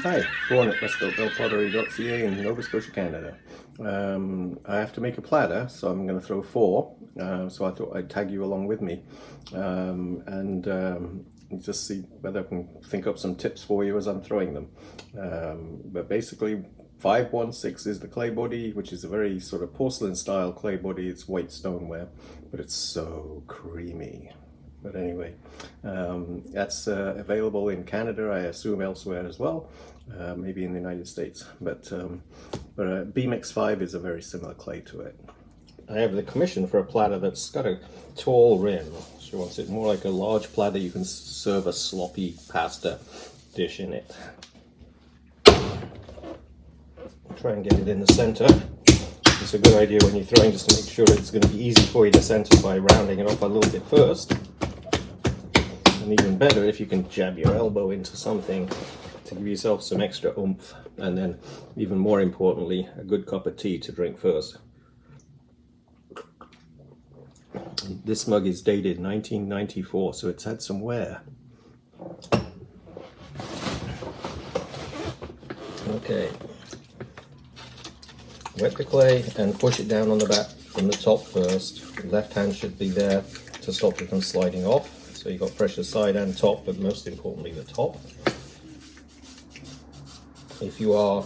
Hi, Vaughan at westcoatbellpottery.ca in Nova Scotia, Canada. I have to make a platter, so I'm going to throw 4. So I thought I'd tag you along with me and just see whether I can think up some tips for you as I'm throwing them. But basically, 516 is the clay body, which is a very sort of porcelain style clay body. It's white stoneware, but it's so creamy. But anyway, that's available in Canada, I assume elsewhere as well, maybe in the United States. But BMX 5 is a very similar clay to it. I have the commission for a platter that's got a tall rim. She wants it more like a large platter. You can serve a sloppy pasta dish in it. Try and get it in the center. It's a good idea when you're throwing, just to make sure it's going to be easy for you to center by rounding it off a little bit first. And even better if you can jab your elbow into something to give yourself some extra oomph, and then even more importantly, a good cup of tea to drink first. This mug is dated 1994, so it's had some wear. Okay, wet the clay and push it down on the back from the top first. The left hand should be there to stop it from sliding off. So you've got pressure side and top, but most importantly the top. If you are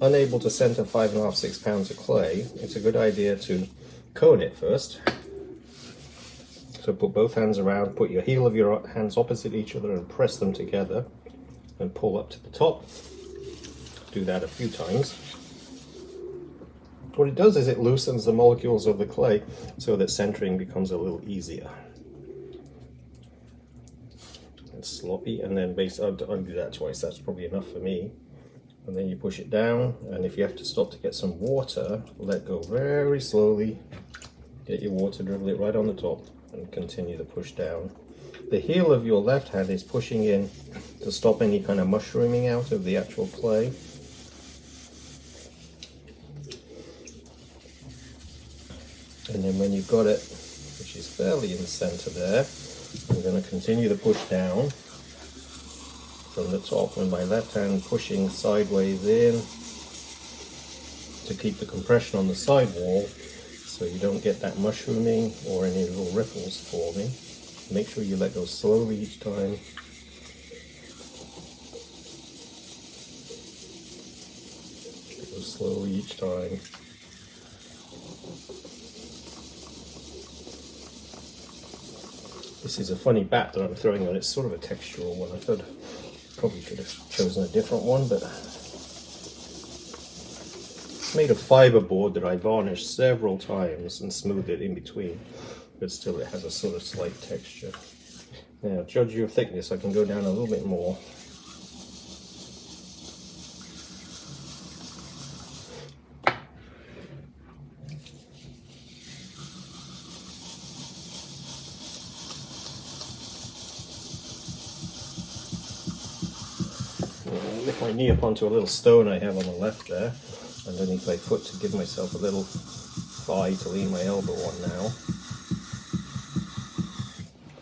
unable to center 5.5–6 pounds of clay, it's a good idea to cone it first. So put both hands around, put your heel of your hands opposite each other and press them together and pull up to the top. Do that a few times. What it does is it loosens the molecules of the clay so that centering becomes a little easier. It's sloppy, and then I'll do that twice, that's probably enough for me. And then you push it down, and if you have to stop to get some water, let go very slowly, get your water, dribble it right on the top, and continue to push down. The heel of your left hand is pushing in to stop any kind of mushrooming out of the actual clay. And then when you've got it, which is fairly in the center there, I'm going to continue to push down from the top with my left hand pushing sideways in to keep the compression on the side wall so you don't get that mushrooming or any little ripples forming. Make sure you let go slowly each time. Go slowly each time. This is a funny bat that I'm throwing on. It's sort of a textural one. I thought probably should have chosen a different one, but it's made of fiberboard that I varnished several times and smoothed it in between, but still it has a sort of slight texture. Now, judge your thickness. I can go down a little bit more. Lift my knee up onto a little stone I have on the left there, underneath my foot, to give myself a little thigh to lean my elbow on now.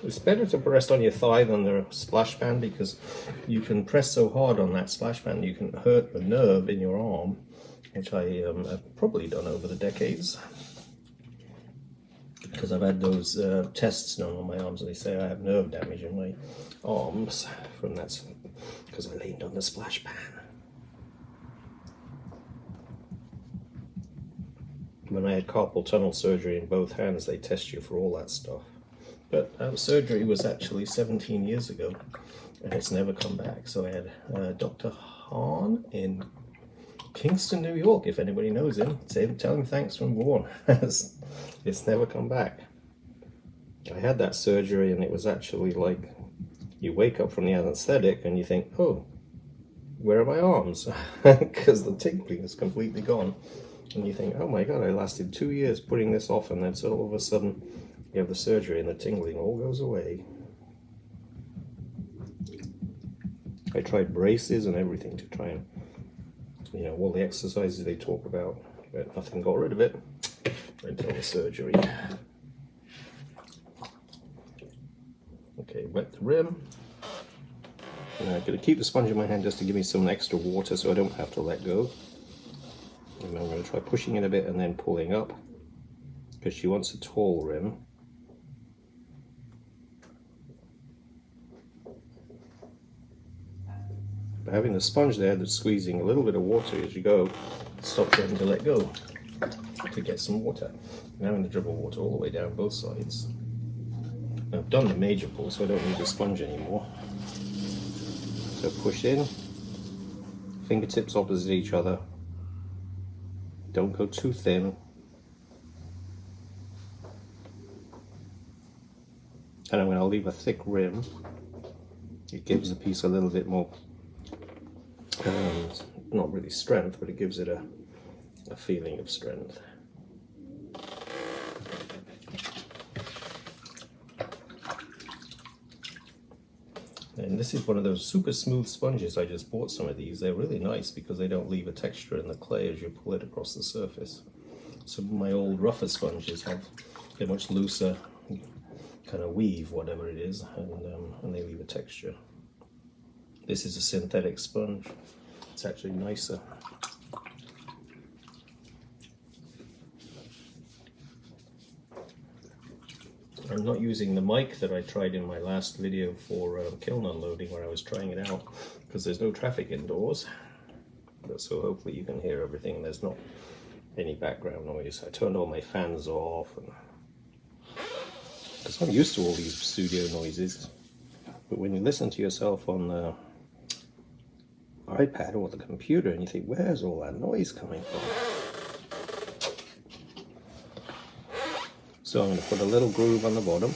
It's better to rest on your thigh than the splash band, because you can press so hard on that splash band you can hurt the nerve in your arm, which I have probably done over the decades, because I've had those tests done on my arms and they say I have nerve damage in my arms from that, because I leaned on the splash pan. When I had carpal tunnel surgery in both hands, they test you for all that stuff. But surgery was actually 17 years ago, and it's never come back. So I had Dr. Hahn in Kingston, New York, if anybody knows him. Tell him thanks from Vaughan. It's never come back. I had that surgery, and it was actually like, you wake up from the anesthetic and you think, oh, where are my arms? Because the tingling is completely gone. And you think, oh my god, I lasted 2 years putting this off, and then so all of a sudden you have the surgery and the tingling all goes away. I tried braces and everything to try and, all the exercises they talk about, but nothing got rid of it until the surgery. Okay, wet the rim. And I'm going to keep the sponge in my hand just to give me some extra water so I don't have to let go. And I'm going to try pushing it a bit and then pulling up, because she wants a tall rim. But having the sponge there that's squeezing a little bit of water as you go stops you having to let go to get some water. Now I'm going to dribble water all the way down both sides. Now I've done the major pull, so I don't need the sponge anymore. So push in, fingertips opposite each other. Don't go too thin. And I'm going to leave a thick rim. It gives the piece a little bit more, not really strength, but it gives it a feeling of strength. And this is one of those super smooth sponges. I just bought some of these. They're really nice because they don't leave a texture in the clay as you pull it across the surface. Some of my old rougher sponges they're much looser, kind of weave, whatever it is, and they leave a texture. This is a synthetic sponge. It's actually nicer. I'm not using the mic that I tried in my last video for kiln unloading, where I was trying it out, because there's no traffic indoors. So hopefully you can hear everything. There's not any background noise. I turned all my fans off, because I'm used to all these studio noises. But when you listen to yourself on the iPad or the computer and you think, where's all that noise coming from? So I'm going to put a little groove on the bottom,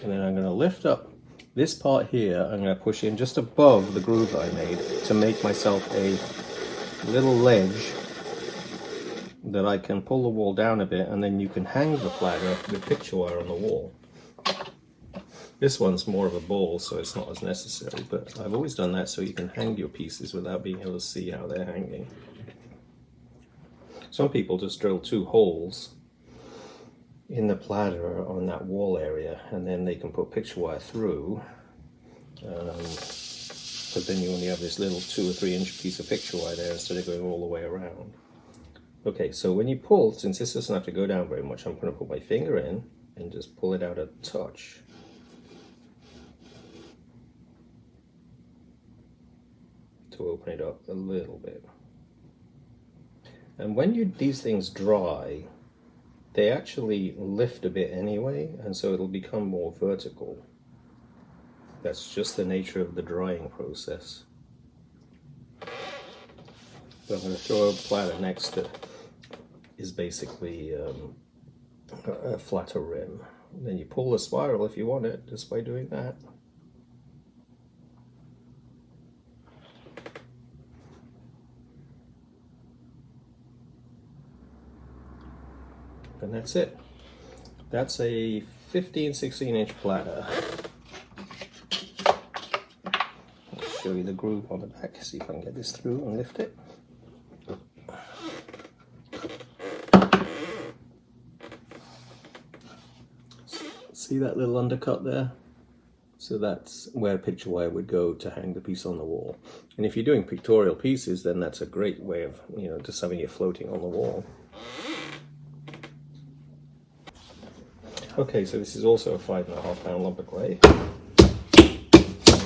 and then I'm going to lift up this part here. I'm going to push in just above the groove that I made to make myself a little ledge that I can pull the wall down a bit, and then you can hang the platter with picture wire on the wall. This one's more of a ball, so it's not as necessary, but I've always done that so you can hang your pieces without being able to see how they're hanging. Some people just drill 2 holes in the platter on that wall area, and then they can put picture wire through, but then you only have this little 2 or 3 inch piece of picture wire there instead of going all the way around. Okay, so when you pull, since this doesn't have to go down very much, I'm going to put my finger in and just pull it out a touch. To open it up a little bit. And when these things dry, they actually lift a bit anyway, and so it'll become more vertical. That's just the nature of the drying process. So I'm going to throw a platter next that is basically a flatter rim. Then you pull the spiral if you want it, just by doing that. And that's it. That's a 15-16 inch platter. I'll show you the groove on the back, see if I can get this through and lift it. See that little undercut there? So that's where picture wire would go to hang the piece on the wall. And if you're doing pictorial pieces, then that's a great way of, just having it floating on the wall. Okay, so this is also a 5.5 pound lump of clay.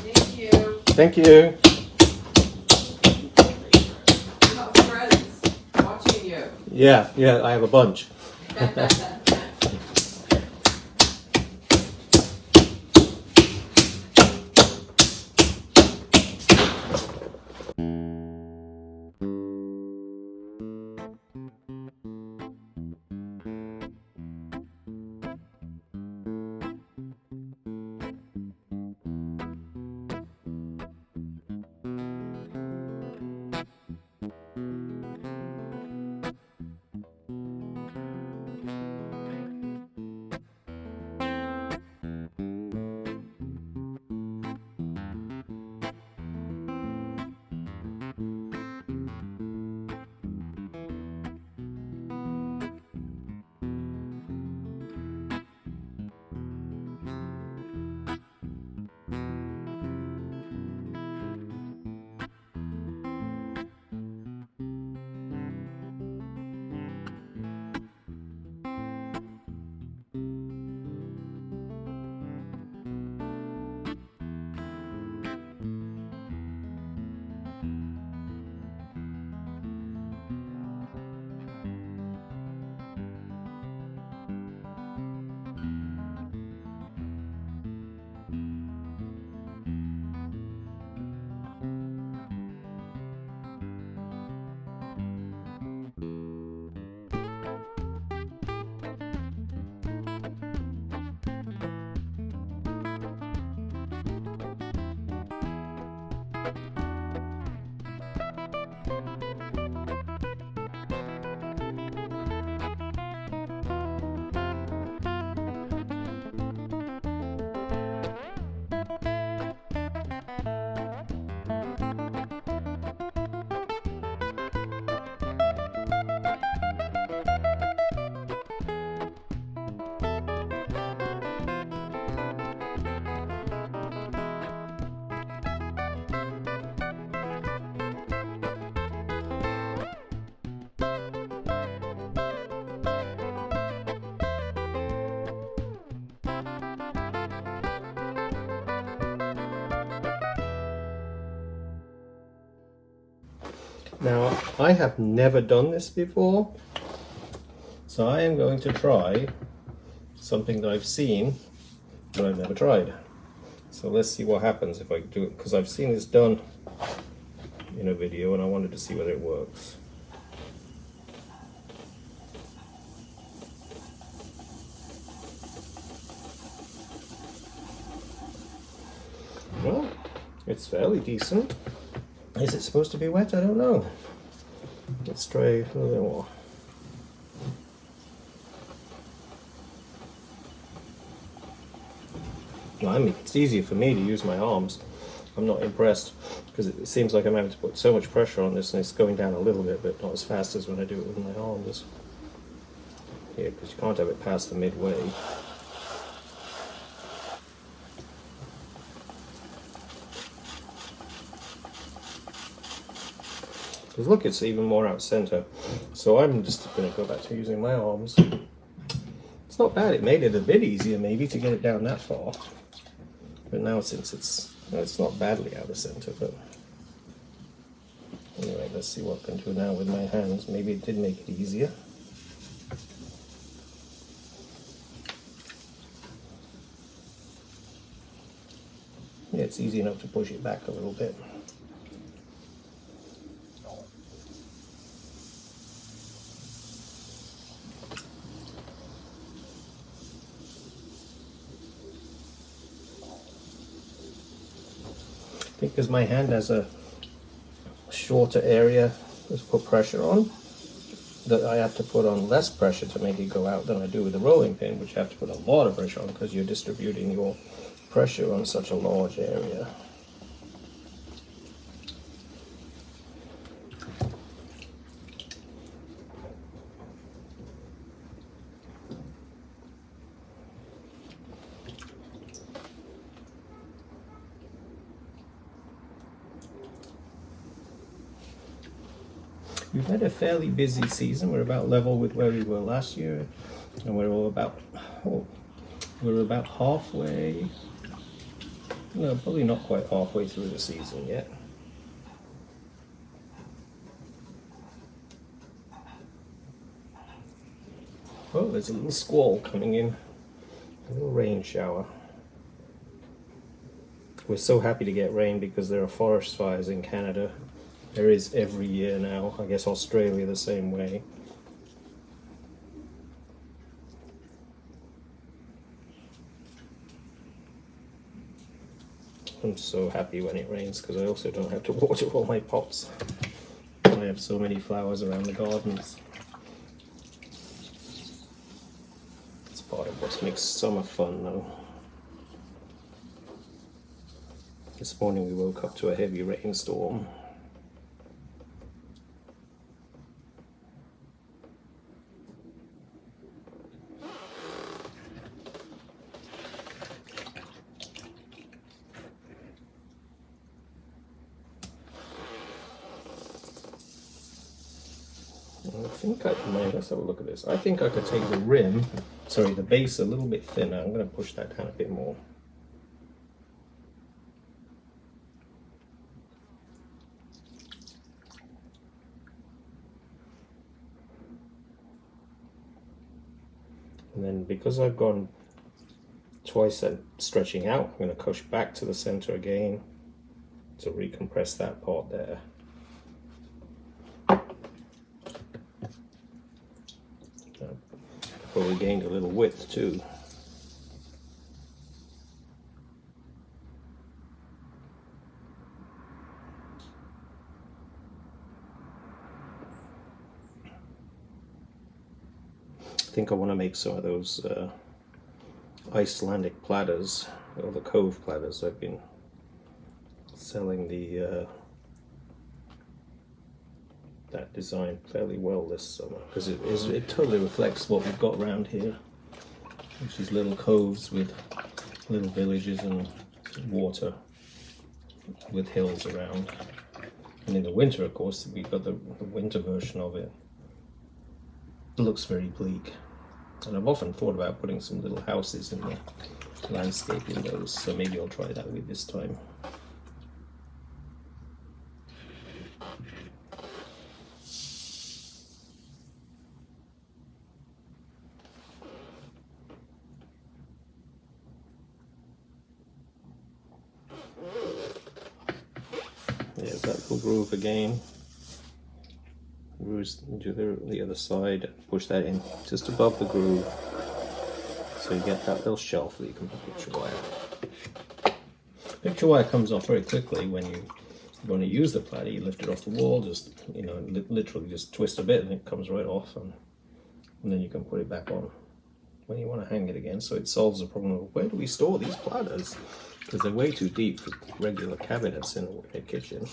Thank you. Thank you. You got friends watching you. Yeah, I have a bunch. Now, I have never done this before, so I am going to try something that I've seen, but I've never tried. So let's see what happens if I do it, because I've seen this done in a video and I wanted to see whether it works. Well, it's fairly decent. Is it supposed to be wet? I don't know. Let's try a little bit more. Well, I mean, it's easier for me to use my arms. I'm not impressed because it seems like I'm having to put so much pressure on this and it's going down a little bit, but not as fast as when I do it with my arms. Here, because you can't have it past the midway. Because look, it's even more out center. So I'm just going to go back to using my arms. It's not bad. It made it a bit easier maybe to get it down that far. But now since it's not badly out of center, but anyway, let's see what I can do now with my hands. Maybe it did make it easier. Yeah, it's easy enough to push it back a little bit. I think because my hand has a shorter area to put pressure on, that I have to put on less pressure to make it go out than I do with the rolling pin, which you have to put a lot of pressure on because you're distributing your pressure on such a large area. We've had a fairly busy season. We're about level with where we were last year, and we're about halfway. No, probably not quite halfway through the season yet. Oh, there's a little squall coming in, a little rain shower. We're so happy to get rain because there are forest fires in Canada. There is every year now. I guess Australia the same way. I'm so happy when it rains because I also don't have to water all my pots. I have so many flowers around the gardens. It's part of what makes summer fun though. This morning we woke up to a heavy rainstorm. Let's have a look at this. I think I could take the base a little bit thinner. I'm going to push that down a bit more. And then because I've gone twice at stretching out, I'm going to push back to the center again to recompress that part there. Probably gained a little width too. I think I want to make some of those Icelandic platters, or the cove platters. I've been selling that design fairly well this summer because it totally reflects what we've got around here, which is little coves with little villages and water with hills around. And in the winter, of course, we've got the winter version of it. It looks very bleak, and I've often thought about putting some little houses in the landscape in those, so maybe I'll try that with this time. vertical groove again. Do the other side, push that in just above the groove, so you get that little shelf that you can put picture wire. Picture wire comes off very quickly when you want to use the platter. You lift it off the wall, just literally just twist a bit, and it comes right off, and then you can put it back on when you want to hang it again. So it solves the problem of where do we store these platters, because they're way too deep for regular cabinets in a kitchen.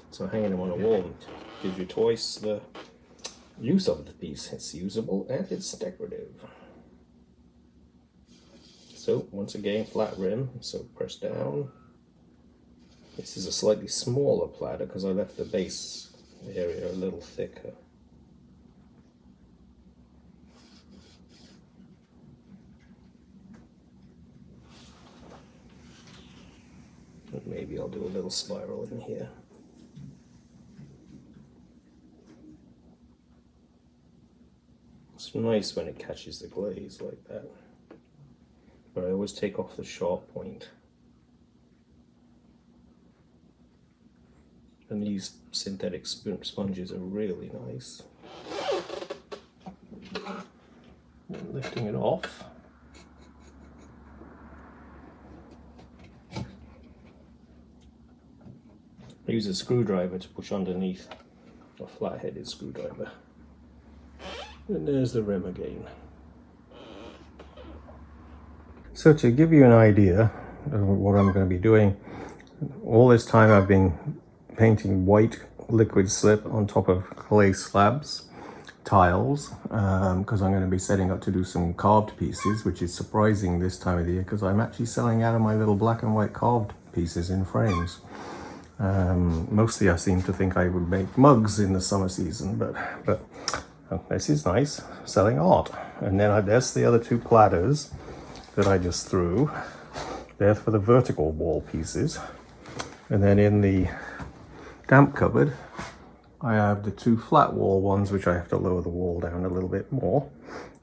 So hanging them on a wall gives you twice the use of the piece. It's usable and it's decorative. So once again, flat rim, so press down. This is a slightly smaller platter because I left the base area a little thicker. And maybe I'll do a little spiral in here. It's nice when it catches the glaze like that, but I always take off the sharp point. And these synthetic sponges are really nice. Lifting it off. I use a screwdriver to push underneath, a flat-headed screwdriver. And there's the rim again. So to give you an idea of what I'm going to be doing, all this time I've been painting white liquid slip on top of clay slabs, tiles, because I'm going to be setting up to do some carved pieces, which is surprising this time of the year because I'm actually selling out of my little black and white carved pieces in frames. Mostly I seem to think I would make mugs in the summer season, but this is nice, selling art. And then there's the other two platters that I just threw. They're for the vertical wall pieces. And then in the damp cupboard, I have the two flat wall ones, which I have to lower the wall down a little bit more.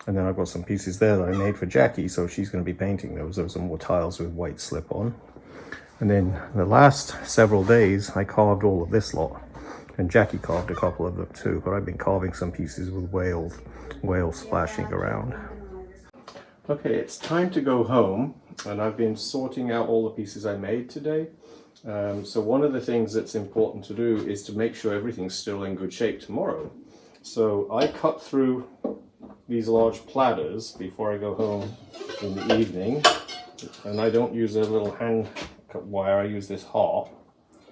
And then I've got some pieces there that I made for Jackie, so she's going to be painting those. Those are more tiles with white slip on. And then the last several days, I carved all of this lot. And Jackie carved a couple of them too, but I've been carving some pieces with whales splashing around. Okay, it's time to go home, and I've been sorting out all the pieces I made today. So one of the things that's important to do is to make sure everything's still in good shape tomorrow. So I cut through these large platters before I go home in the evening, and I don't use a little hand cut wire, I use this half,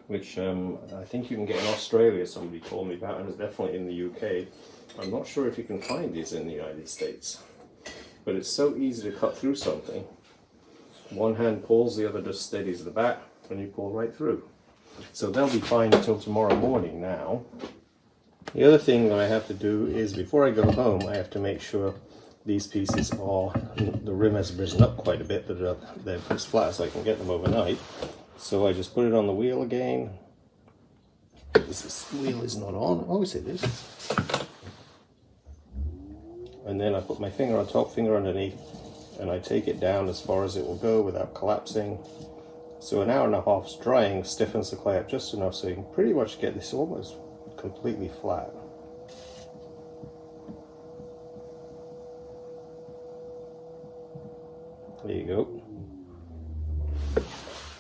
which I think you can get in Australia, somebody told me about, and it's definitely in the UK. I'm not sure if you can find these in the United States, but it's so easy to cut through something. One hand pulls, the other just steadies the back, and you pull right through. So they'll be fine until tomorrow morning now. The other thing that I have to do is, before I go home, I have to make sure these pieces are, the rim has risen up quite a bit, that they're as flat as I can get them overnight. So I just put it on the wheel again. This wheel is not on. Oh, yes, it is. And then I put my finger on top, finger underneath, and I take it down as far as it will go without collapsing. So an hour and a half's drying stiffens the clay up just enough so you can pretty much get this almost completely flat. There you go.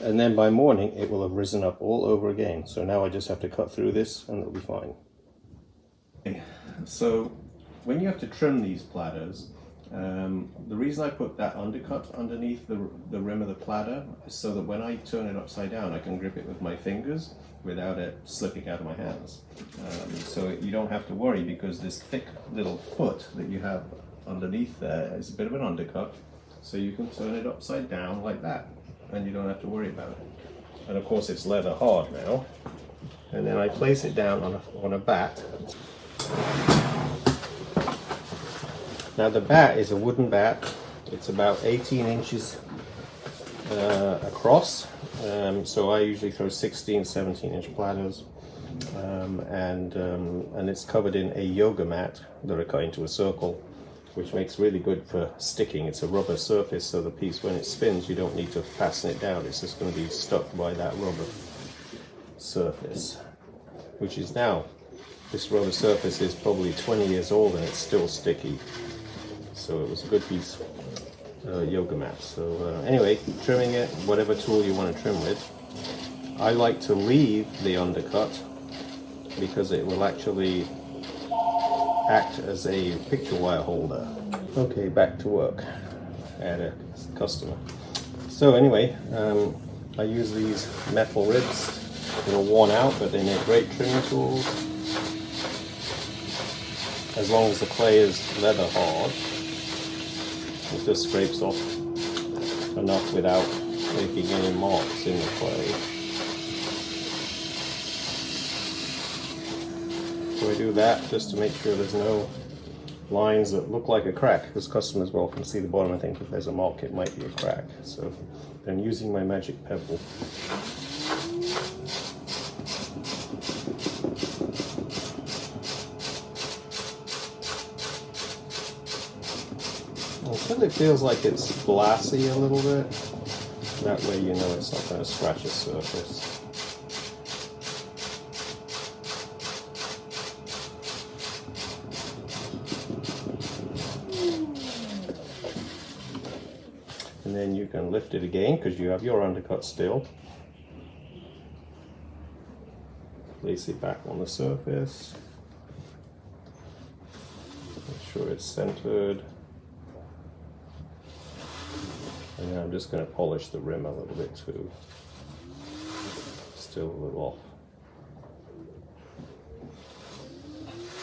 And then by morning it will have risen up all over again. So now I just have to cut through this and it'll be fine. Okay. So when you have to trim these platters, the reason I put that undercut underneath the rim of the platter is so that when I turn it upside down I can grip it with my fingers without it slipping out of my hands. So you don't have to worry, because this thick little foot that you have underneath there is a bit of an undercut, so you can turn it upside down like that and you don't have to worry about it. And of course it's leather hard now. And then I place it down on a bat. Now the bat is a wooden bat. It's about 18 inches across. So I usually throw 16, 17-inch platters. And it's covered in a yoga mat that I cut into a circle, which makes really good for sticking. It's a rubber surface, so the piece, when it spins, you don't need to fasten it down. It's just going to be stuck by that rubber surface. which is now, this rubber surface is probably 20 years old and it's still sticky. So it was a good piece yoga mat. So anyway, trimming it, whatever tool you want to trim with. I like to leave the undercut because it will actually act as a picture wire holder. Okay, back to work. I had a customer. So anyway, I use these metal ribs. They're worn out, but they make great trimming tools. As long as the clay is leather hard, it just scrapes off enough without making any marks in the clay. So I do that just to make sure there's no lines that look like a crack, because customers will often see the bottom and think if there's a mark it might be a crack. So I'm using my magic pebble. Until it feels like it's glassy a little bit, that way you know it's not going to scratch the surface. And then you can lift it again because you have your undercut still. Place it back on the surface. Make sure it's centered. And then I'm just going to polish the rim a little bit too. Still a little off.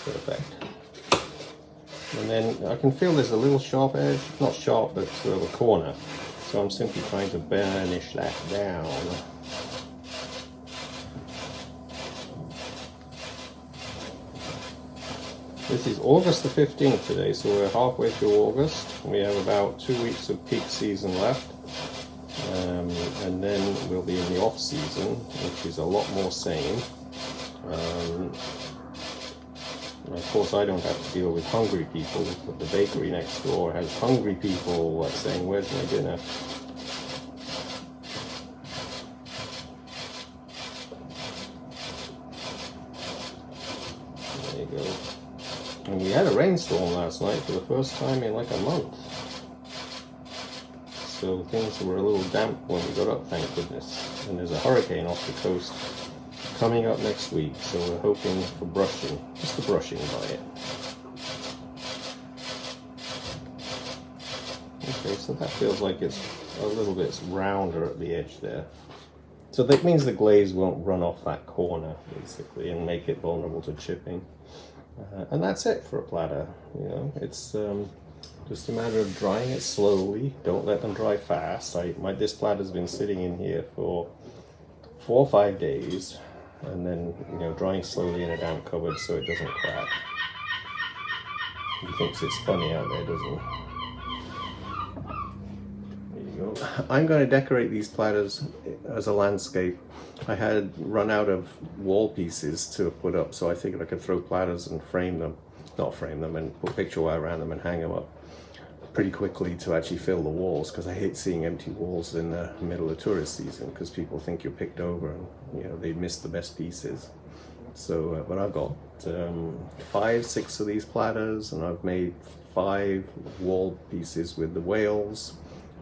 Perfect. And then I can feel there's a little sharp edge, not sharp, but sort of a corner. So I'm simply trying to burnish that down. This is August the 15th today, so we're halfway through August. We have about 2 weeks of peak season left. And then we'll be in the off season, which is a lot more sane. Of course, I don't have to deal with hungry people, but the bakery next door has hungry people saying, "Where's my dinner?" There you go. And we had a rainstorm last night for the first time in like a month. So things were a little damp when we got up, thank goodness. And there's a hurricane off the coast coming up next week, so we're hoping for brushing, just the brushing by it. Okay, so that feels like it's a little bit rounder at the edge there. So that means the glaze won't run off that corner, basically, and make it vulnerable to chipping. And that's it for a platter. You know, it's just a matter of drying it slowly. Don't let them dry fast. This platter's been sitting in here for 4 or 5 days. And then, you know, drying slowly in a damp cupboard so it doesn't crack. He thinks it's funny out there, doesn't he? There you go. I'm going to decorate these platters as a landscape. I had run out of wall pieces to put up, so I figured I could throw platters and frame them. Not frame them, and put picture wire around them and hang them up pretty quickly to actually fill the walls, because I hate seeing empty walls in the middle of tourist season because people think you're picked over and, you know, they missed the best pieces. So but I've got 5, 6 of these platters, and I've made 5 wall pieces with the whales,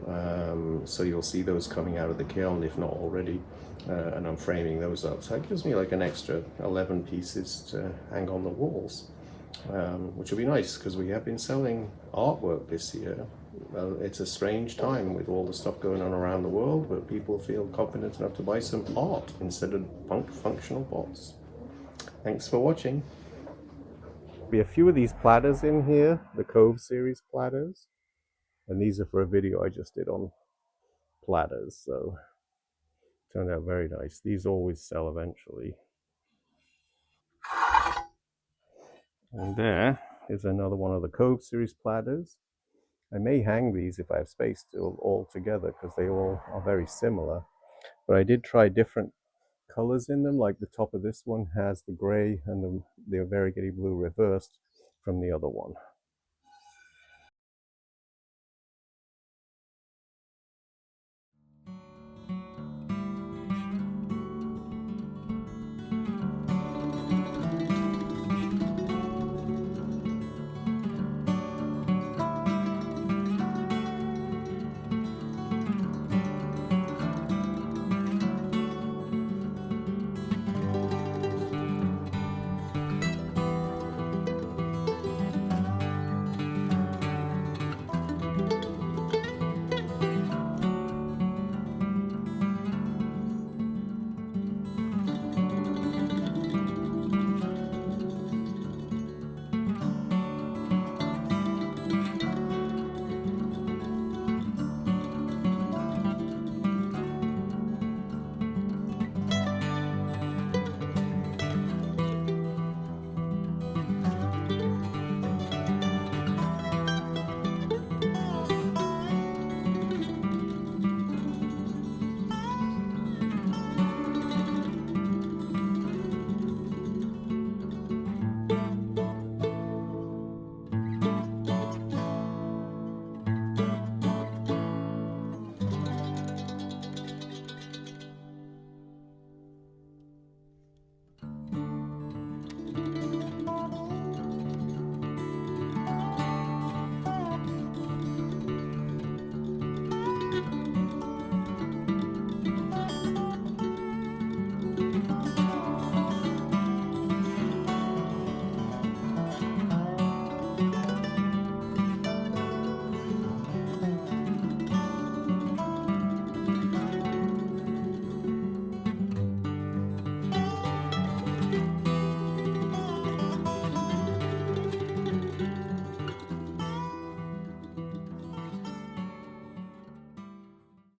so you'll see those coming out of the kiln if not already, and I'm framing those up, so it gives me like an extra 11 pieces to hang on the walls. Which will be nice because we have been selling artwork this year. It's a strange time with all the stuff going on around the world, but people feel confident enough to buy some art instead of functional pots. Thanks for watching. There'll be a few of these platters in here, the Cove series platters, and these are for a video I just did on platters, so turned out very nice. These always sell eventually. And there is another one of the Cove series platters. I may hang these if I have space to all together because they all are very similar. But I did try different colors in them, like the top of this one has the gray and the variegated blue reversed from the other one.